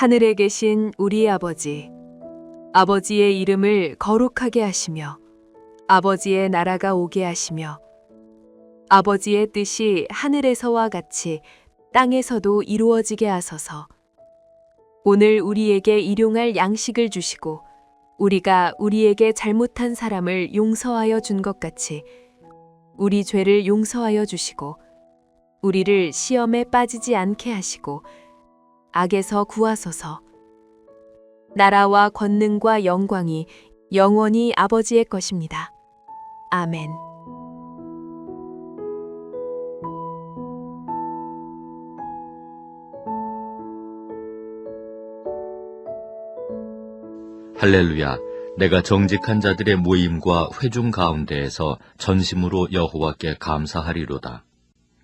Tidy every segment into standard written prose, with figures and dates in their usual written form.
하늘에 계신 우리 아버지, 아버지의 이름을 거룩하게 하시며 아버지의 나라가 오게 하시며 아버지의 뜻이 하늘에서와 같이 땅에서도 이루어지게 하소서. 오늘 우리에게 일용할 양식을 주시고 우리가 우리에게 잘못한 사람을 용서하여 준 것 같이 우리 죄를 용서하여 주시고 우리를 시험에 빠지지 않게 하시고 악에서 구하소서. 나라와 권능과 영광이 영원히 아버지의 것입니다. 아멘. 할렐루야. 내가 정직한 자들의 모임과 회중 가운데에서 전심으로 여호와께 감사하리로다.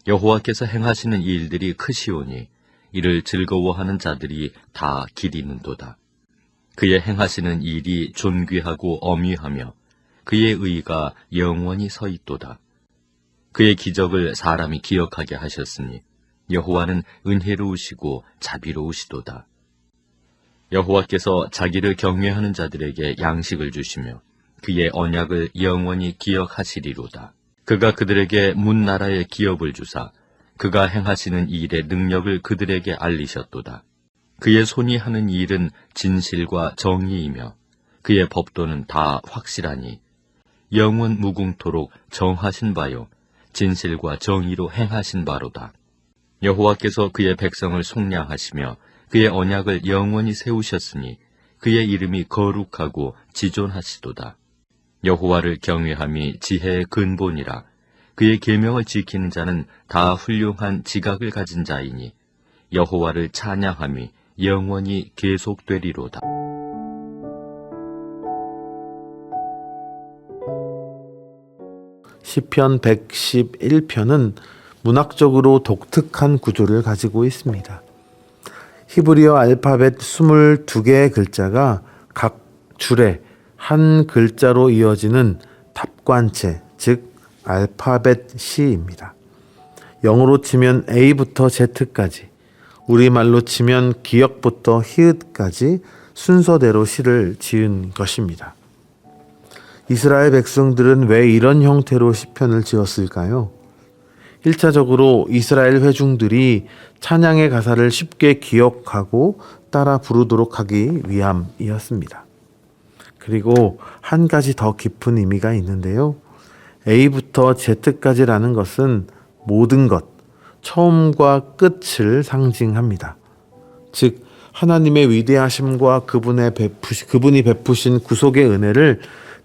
여호와께서 행하시는 일들이 크시오니 이를 즐거워하는 자들이 다 기리는도다. 그의 행하시는 일이 존귀하고 어미하며 그의 의가 영원히 서 있도다. 그의 기적을 사람이 기억하게 하셨으니 여호와는 은혜로우시고 자비로우시도다. 여호와께서 자기를 경외하는 자들에게 양식을 주시며 그의 언약을 영원히 기억하시리로다. 그가 그들에게 문 나라의 기업을 주사 그가 행하시는 일의 능력을 그들에게 알리셨도다. 그의 손이 하는 일은 진실과 정의이며 그의 법도는 다 확실하니 영원 무궁토록 정하신 바요 진실과 정의로 행하신 바로다. 여호와께서 그의 백성을 속량하시며 그의 언약을 영원히 세우셨으니 그의 이름이 거룩하고 지존하시도다. 여호와를 경외함이 지혜의 근본이라. 그의 계명을 지키는 자는 다 훌륭한 지각을 가진 자이니 여호와를 찬양함이 영원히 계속되리로다. 시편 111편은 문학적으로 독특한 구조를 가지고 있습니다. 히브리어 알파벳 22개의 글자가 각 줄에 한 글자로 이어지는 답관체, 즉 알파벳 시입니다. 영어로 치면 A부터 Z까지, 우리말로 치면 기역부터 히읗까지 순서대로 시를 지은 것입니다. 이스라엘 백성들은 왜 이런 형태로 시편을 지었을까요? 1차적으로 이스라엘 회중들이 찬양의 가사를 쉽게 기억하고 따라 부르도록 하기 위함이었습니다. 그리고 한 가지 더 깊은 의미가 있는데요. A부터 Z까지라는 것은 모든 것, 처음과 끝을 상징합니다. 즉 하나님의 위대하심과 그분이 베푸신 구속의 은혜를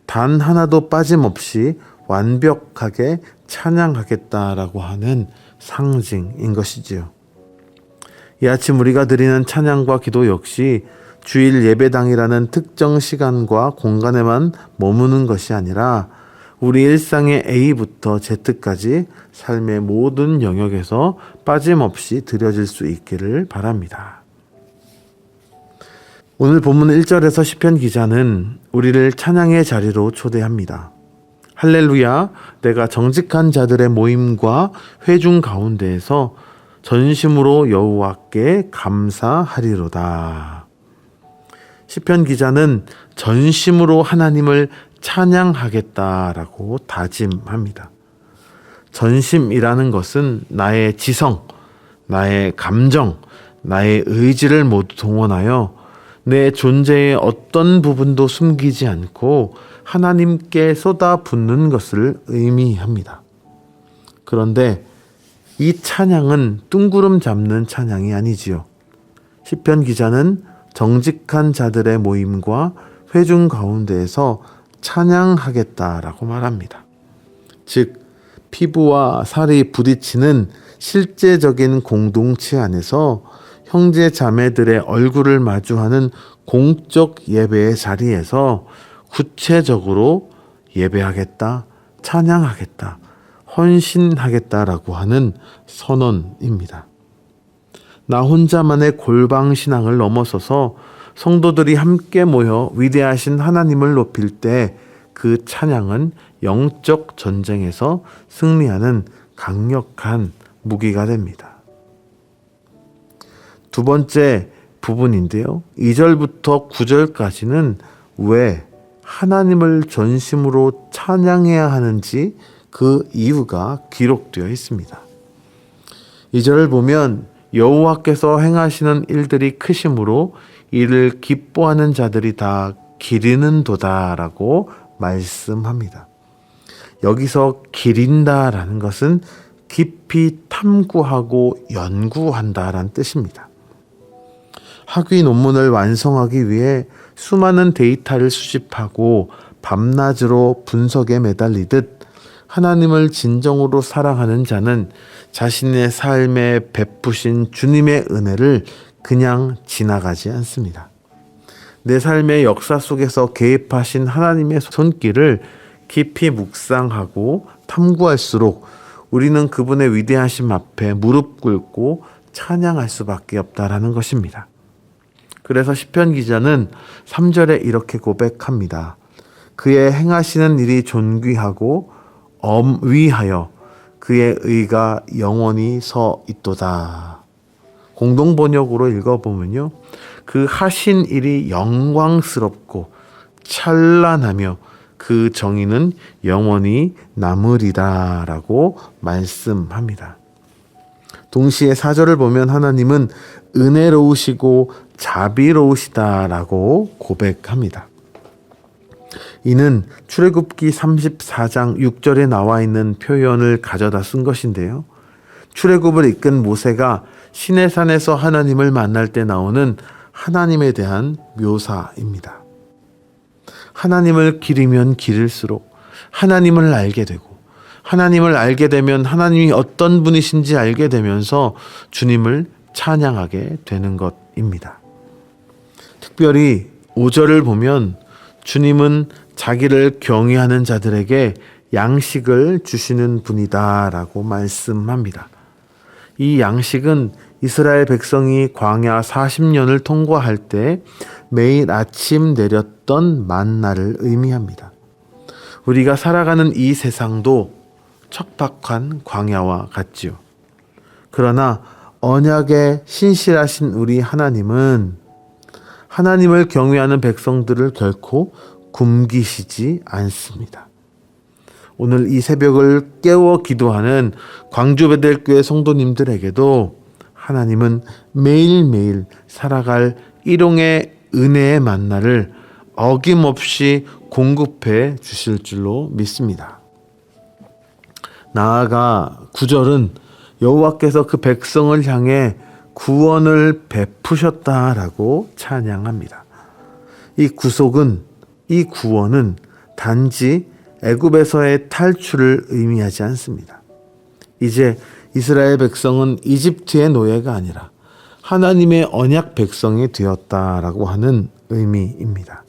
단 하나도 빠짐없이 완벽하게 찬양하겠다라고 하는 상징인 것이지요. 이 아침 우리가 드리는 찬양과 기도 역시 주일 예배당이라는 특정 시간과 공간에만 머무는 것이 아니라 우리 일상의 A부터 Z까지 삶의 모든 영역에서 빠짐없이 드려질 수 있기를 바랍니다. 오늘 본문 1절에서 시편 기자는 우리를 찬양의 자리로 초대합니다. 할렐루야, 내가 정직한 자들의 모임과 회중 가운데에서 전심으로 여호와께 감사하리로다. 시편 기자는 전심으로 하나님을 찬양하겠다라고 다짐합니다. 전심이라는 것은 나의 지성, 나의 감정, 나의 의지를 모두 동원하여 내 존재의 어떤 부분도 숨기지 않고 하나님께 쏟아붓는 것을 의미합니다. 그런데 이 찬양은 뜬구름 잡는 찬양이 아니지요. 시편 기자는 정직한 자들의 모임과 회중 가운데에서 찬양하겠다라고 말합니다. 즉 피부와 살이 부딪히는 실제적인 공동체 안에서 형제 자매들의 얼굴을 마주하는 공적 예배의 자리에서 구체적으로 예배하겠다, 찬양하겠다, 헌신하겠다라고 하는 선언입니다. 나 혼자만의 골방신앙을 넘어서서 성도들이 함께 모여 위대하신 하나님을 높일 때 그 찬양은 영적 전쟁에서 승리하는 강력한 무기가 됩니다. 두 번째, 부분인데요. 2절부터 9절까지는 왜 하나님을 전심으로 찬양해야 하는지 그 이유가 기록되어 있습니다. 2절을 보면 여호와께서 행하시는 일들이 크심으로 이를 기뻐하는 자들이 다 기리는도다라고 말씀합니다. 여기서 기린다라는 것은 깊이 탐구하고 연구한다라는 뜻입니다. 학위 논문을 완성하기 위해 수많은 데이터를 수집하고 밤낮으로 분석에 매달리듯 하나님을 진정으로 사랑하는 자는 자신의 삶에 베푸신 주님의 은혜를 그냥 지나가지 않습니다. 내 삶의 역사 속에서 개입하신 하나님의 손길을 깊이 묵상하고 탐구할수록 우리는 그분의 위대하심 앞에 무릎 꿇고 찬양할 수밖에 없다라는 것입니다. 그래서 시편 기자는 3절에 이렇게 고백합니다. 그의 행하시는 일이 존귀하고 엄위하여 그의 의가 영원히 서 있도다. 공동 번역으로 읽어보면요, 그 하신 일이 영광스럽고 찬란하며 그 정의는 영원히 남으리다라고 말씀합니다. 동시에 4절을 보면 하나님은 은혜로우시고 자비로우시다라고 고백합니다. 이는 출애굽기 34장 6절에 나와 있는 표현을 가져다 쓴 것인데요. 출애굽을 이끈 모세가 시내산에서 하나님을 만날 때 나오는 하나님에 대한 묘사입니다. 하나님을 기리면 기릴수록 하나님을 알게 되고, 하나님을 알게 되면 하나님이 어떤 분이신지 알게 되면서 주님을 찬양하게 되는 것입니다. 특별히 5절을 보면 주님은 자기를 경외하는 자들에게 양식을 주시는 분이다라고 말씀합니다. 이 양식은 이스라엘 백성이 광야 40년을 통과할 때 매일 아침 내렸던 만나를 의미합니다. 우리가 살아가는 이 세상도 척박한 광야와 같지요. 그러나 언약에 신실하신 우리 하나님은 하나님을 경외하는 백성들을 결코 굶기시지 않습니다. 오늘 이 새벽을 깨워 기도하는 광주 베델교회 성도님들에게도 하나님은 매일매일 살아갈 일용의 은혜의 만나를 어김없이 공급해 주실 줄로 믿습니다. 나아가 9절은 여호와께서 그 백성을 향해 구원을 베푸셨다라고 찬양합니다. 이 구속은, 이 구원은 단지 애굽에서의 탈출을 의미하지 않습니다. 이제 이스라엘 백성은 이집트의 노예가 아니라 하나님의 언약 백성이 되었다라고 하는 의미입니다.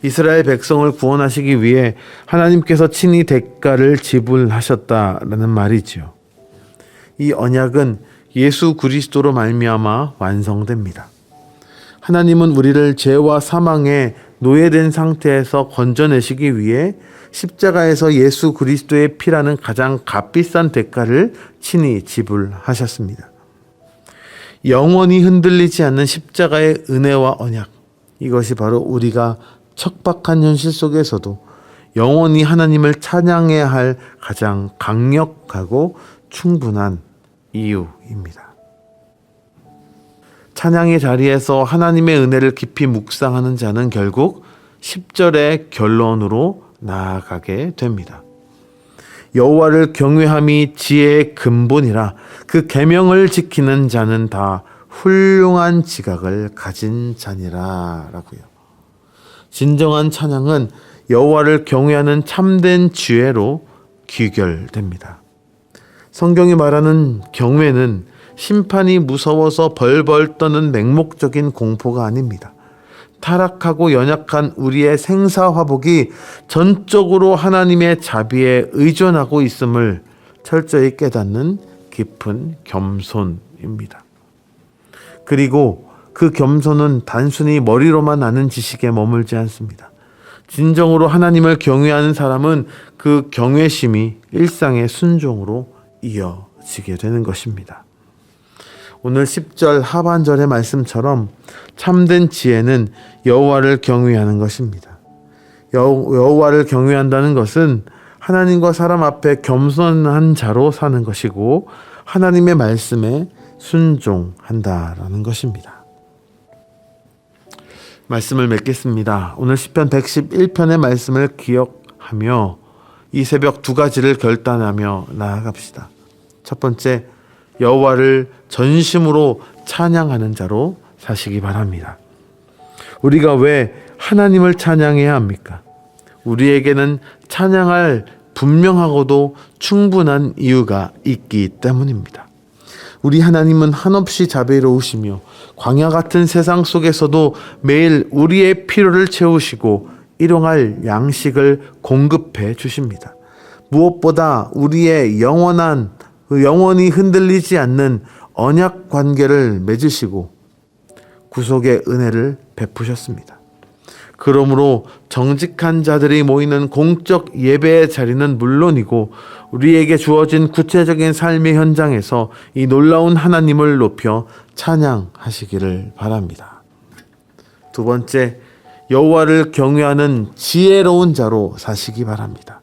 이스라엘 백성을 구원하시기 위해 하나님께서 친히 대가를 지불하셨다라는 말이지요. 이 언약은 예수 그리스도로 말미암아 완성됩니다. 하나님은 우리를 죄와 사망에 노예된 상태에서 건져내시기 위해 십자가에서 예수 그리스도의 피라는 가장 값비싼 대가를 친히 지불하셨습니다. 영원히 흔들리지 않는 십자가의 은혜와 언약, 이것이 바로 우리가 척박한 현실 속에서도 영원히 하나님을 찬양해야 할 가장 강력하고 충분한 이유입니다. 찬양의 자리에서 하나님의 은혜를 깊이 묵상하는 자는 결국 10절의 결론으로 나아가게 됩니다. 여호와를 경외함이 지혜의 근본이라 그 계명을 지키는 자는 다 훌륭한 지각을 가진 자니라 라고요. 진정한 찬양은 여호와를 경외하는 참된 지혜로 귀결됩니다. 성경이 말하는 경외는 심판이 무서워서 벌벌 떠는 맹목적인 공포가 아닙니다. 타락하고 연약한 우리의 생사화복이 전적으로 하나님의 자비에 의존하고 있음을 철저히 깨닫는 깊은 겸손입니다. 그리고 그 겸손은 단순히 머리로만 아는 지식에 머물지 않습니다. 진정으로 하나님을 경외하는 사람은 그 경외심이 일상의 순종으로 이어지게 되는 것입니다. 오늘 10절 하반절의 말씀처럼 참된 지혜는 여호와를 경외하는 것입니다. 여호와를 경외한다는 것은 하나님과 사람 앞에 겸손한 자로 사는 것이고 하나님의 말씀에 순종한다라는 것입니다. 말씀을 맺겠습니다. 오늘 시편 111편의 말씀을 기억하며 이 새벽 두 가지를 결단하며 나아갑시다. 첫 번째, 여호와를 전심으로 찬양하는 자로 사시기 바랍니다. 우리가 왜 하나님을 찬양해야 합니까? 우리에게는 찬양할 분명하고도 충분한 이유가 있기 때문입니다. 우리 하나님은 한없이 자비로우시며 광야 같은 세상 속에서도 매일 우리의 필요를 채우시고 일용할 양식을 공급해 주십니다. 무엇보다 우리의 영원히 흔들리지 않는 언약 관계를 맺으시고 구속의 은혜를 베푸셨습니다. 그러므로 정직한 자들이 모이는 공적 예배의 자리는 물론이고 우리에게 주어진 구체적인 삶의 현장에서 이 놀라운 하나님을 높여 찬양하시기를 바랍니다. 두 번째, 여호와를 경외하는 지혜로운 자로 사시기 바랍니다.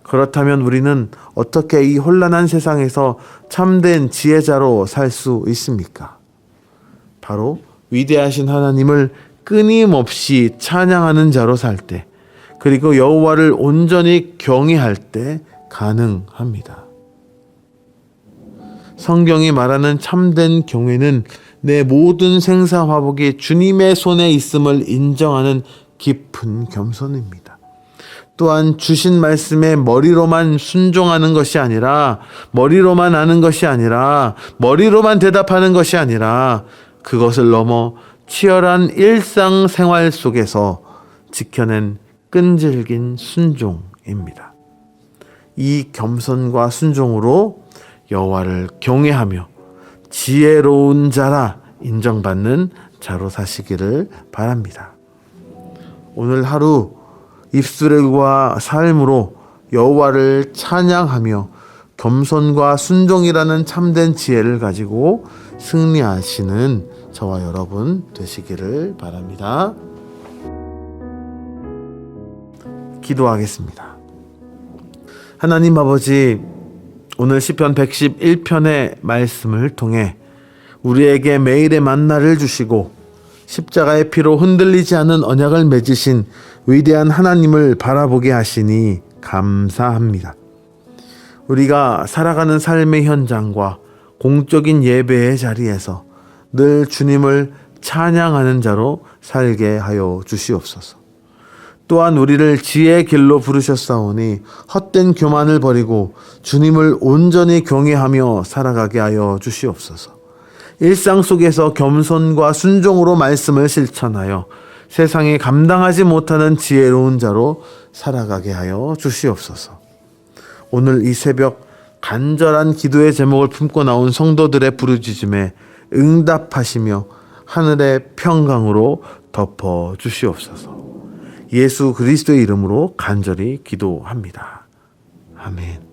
그렇다면 우리는 어떻게 이 혼란한 세상에서 참된 지혜자로 살 수 있습니까? 바로 위대하신 하나님을 끊임없이 찬양하는 자로 살 때, 그리고 여호와를 온전히 경외할 때 가능합니다. 성경이 말하는 참된 경외는 내 모든 생사화복이 주님의 손에 있음을 인정하는 깊은 겸손입니다. 또한 주신 말씀에 머리로만 순종하는 것이 아니라, 머리로만 아는 것이 아니라, 머리로만 대답하는 것이 아니라 그것을 넘어 치열한 일상생활 속에서 지켜낸 끈질긴 순종입니다. 이 겸손과 순종으로 여호와를 경외하며 지혜로운 자라 인정받는 자로 사시기를 바랍니다. 오늘 하루 입술과 삶으로 여호와를 찬양하며 겸손과 순종이라는 참된 지혜를 가지고 승리하시는 저와 여러분 되시기를 바랍니다. 기도하겠습니다. 하나님 아버지, 오늘 시편 111편의 말씀을 통해 우리에게 매일의 만나를 주시고 십자가의 피로 흔들리지 않은 언약을 맺으신 위대한 하나님을 바라보게 하시니 감사합니다. 우리가 살아가는 삶의 현장과 공적인 예배의 자리에서 늘 주님을 찬양하는 자로 살게 하여 주시옵소서. 또한 우리를 지혜의 길로 부르셨사오니 헛된 교만을 버리고 주님을 온전히 경외하며 살아가게 하여 주시옵소서. 일상 속에서 겸손과 순종으로 말씀을 실천하여 세상에 감당하지 못하는 지혜로운 자로 살아가게 하여 주시옵소서. 오늘 이 새벽 간절한 기도의 제목을 품고 나온 성도들의 부르짖음에 응답하시며 하늘의 평강으로 덮어 주시옵소서. 예수 그리스도의 이름으로 간절히 기도합니다. 아멘.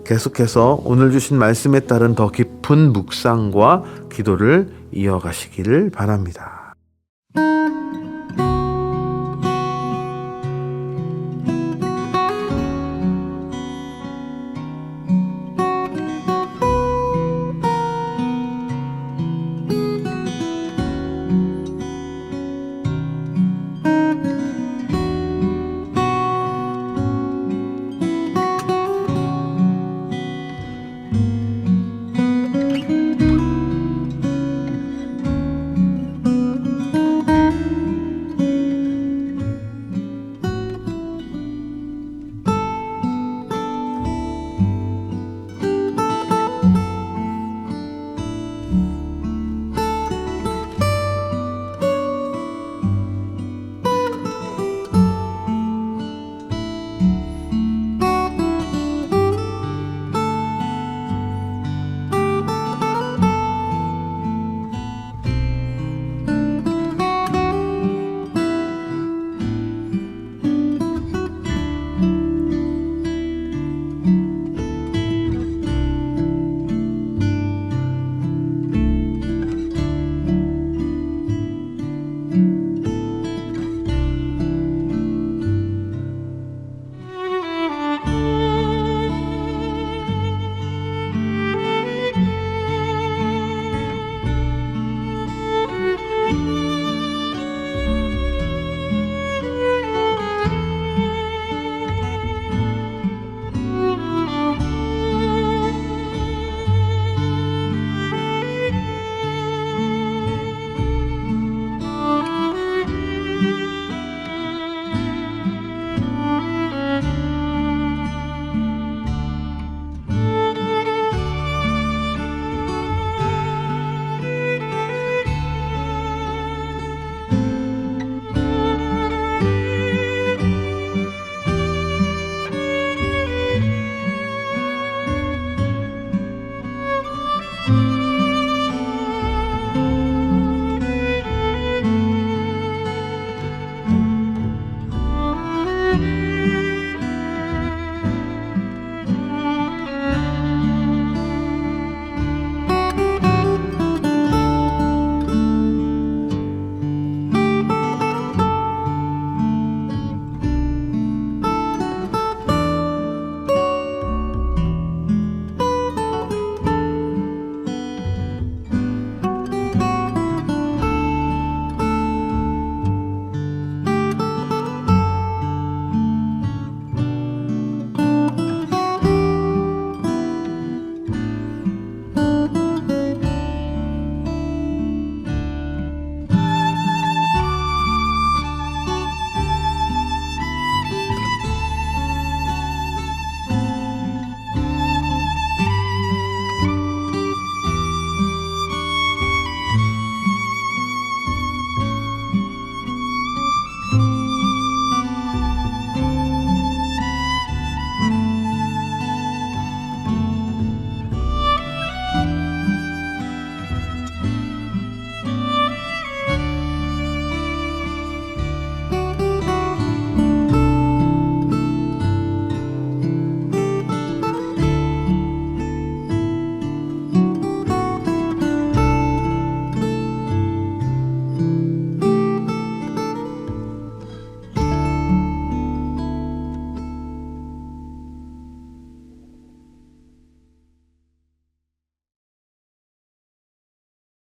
계속해서 오늘 주신 말씀에 따른 더 깊은 묵상과 기도를 이어가시기를 바랍니다.